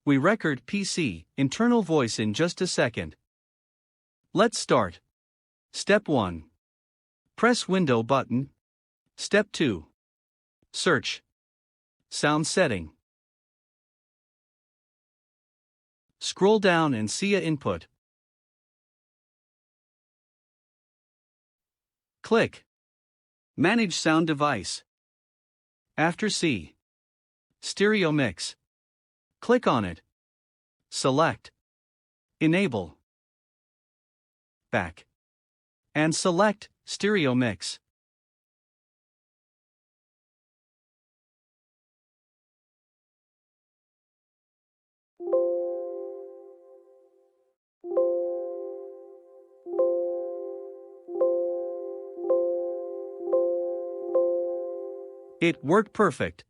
We record PC internal voice in just a second. Let's start. Step 1. Press Window button. Step 2. Search. Sound setting. Scroll down and see input. Click Manage sound device. After C. Stereo mix. Click on it. Select Enable. Back. And select Stereo mix. It worked perfect.